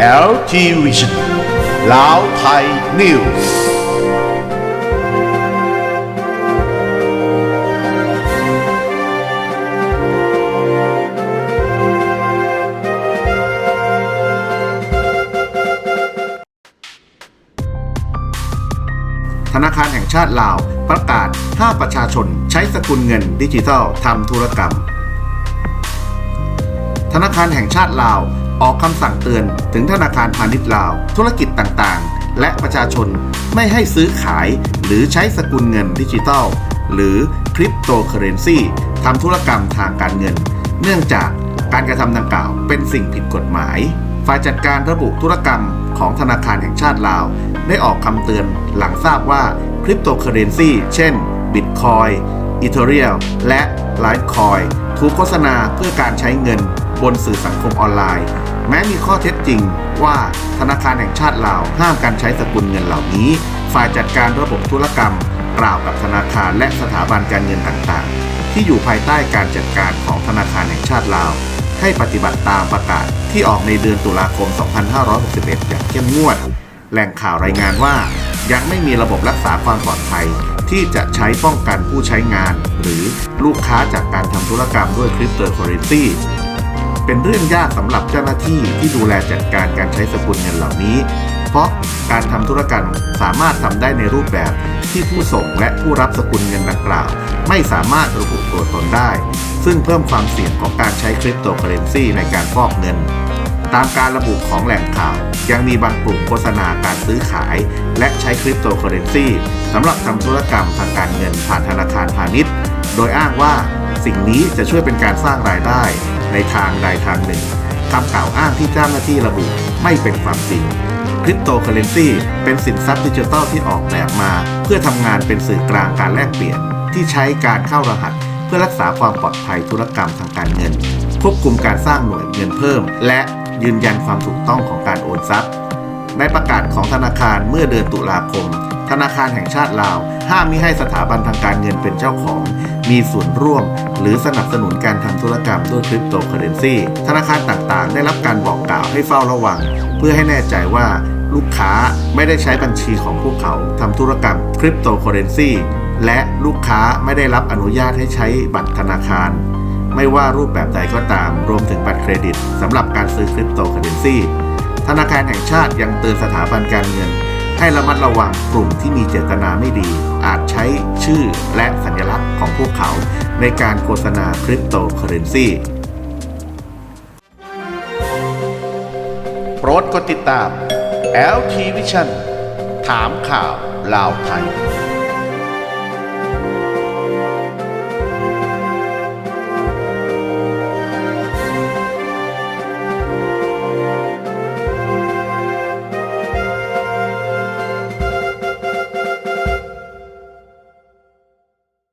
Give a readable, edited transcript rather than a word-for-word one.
LT Vision ลาวไทยนิวส์ธนาคารแห่งชาติลาวประกาศห้ามประชาชนใช้สกุลเงินดิจิทัลทำธุรกรรมธนาคารแห่งชาติลาวออกคำสั่งเตือนถึงธนาคารพาณิชย์ลาวธุรกิจต่างๆและประชาชนไม่ให้ซื้อขายหรือใช้สกุลเงินดิจิทัลหรือคริปโตเคอเรนซีทำธุรกรรมทางการเงินเนื่องจากการกระทำดังกล่าวเป็นสิ่งผิดกฎหมายฝ่ายจัดการระบุธุรกรรมของธนาคารแห่งชาติลาวได้ออกคำเตือนหลังทราบว่าคริปโตเคอเรนซีเช่นบิตคอยน์อีเธอเรียมและไลท์คอยน์ถูกโฆษณาเพื่อการใช้เงินบนสื่อสังคมออนไลน์แม้มีข้อเท็จจริงว่าธนาคารแห่งชาติลาวห้ามการใช้สกุลเงินเหล่านี้ฝ่ายจัดการระบบธุรกรรมกล่าวกับธนาคารและสถาบันการเงินต่างๆที่อยู่ภายใต้การจัดการของธนาคารแห่งชาติลาวให้ปฏิบัติตามประกาศที่ออกในเดือนตุลาคม 2561 อย่างเข้มงวดแหล่งข่าวรายงานว่ายังไม่มีระบบรักษาความปลอดภัยที่จะใช้ป้องกันผู้ใช้งานหรือลูกค้าจากการทำธุรกรรมด้วยคริปโตเคอเรนซีเป็นเรื่องยากสำหรับเจ้าหน้าที่ที่ดูแลจัดการการใช้สกุลเงินเหล่านี้เพราะการทำธุรกรรมสามารถทำได้ในรูปแบบที่ผู้ส่งและผู้รับสกุลเงินดังกล่าวไม่สามารถระบุตัวตนได้ซึ่งเพิ่มความเสี่ยงของการใช้คริปโตเคอเรนซีในการฟอกเงินตามการระบุของแหล่งข่าวยังมีบางกลุ่มโฆษณาการซื้อขายและใช้คริปโตเคอเรนซีสำหรับทำธุรกรรมทางการเงินผ่านธนาคารพาณิชย์โดยอ้างว่าสิ่งนี้จะช่วยเป็นการสร้างรายได้ในทางใดทางหนึ่งคำกล่าวอ้างที่เจ้าหน้าที่ระบุไม่เป็นความจริงคริปโตเคอเรนซีเป็นสินทรัพย์ดิจิทัลที่ออกแบบมาเพื่อทำงานเป็นสื่อกลางการแลกเปลี่ยนที่ใช้การเข้ารหัสเพื่อรักษาความปลอดภัยธุรกรรมทางการเงินควบคุมการสร้างหน่วยเงินเพิ่มและยืนยันความถูกต้องของการโอนทรัพย์ในประกาศของธนาคารเมื่อเดือนตุลาคมธนาคารแห่งชาติลาวห้ามมิให้สถาบันทางการเงินเป็นเจ้าของมีส่วนร่วมหรือสนับสนุนการทำธุรกรรมด้วยคริปโตเคอเรนซีธนาคารต่างๆได้รับการบอกกล่าวให้เฝ้าระวังเพื่อให้แน่ใจว่าลูกค้าไม่ได้ใช้บัญชีของพวกเขาทำธุรกรรมคริปโตเคอเรนซีและลูกค้าไม่ได้รับอนุญาตให้ใช้บัตรธนาคารไม่ว่ารูปแบบใดก็ตามรวมถึงบัตรเครดิตสำหรับการซื้อคริปโตเคอเรนซีธนาคารแห่งชาติยังเตือนสถาบันการเงินให้ระมัดระวังกลุ่มที่มีเจตนาไม่ดีอาจใช้ชื่อและสัญลักษณ์ของพวกเขาในการโฆษณาคริปโตเคอเรนซีโปรดกดติดตาม LT Vision ถามข่าวลาวไทย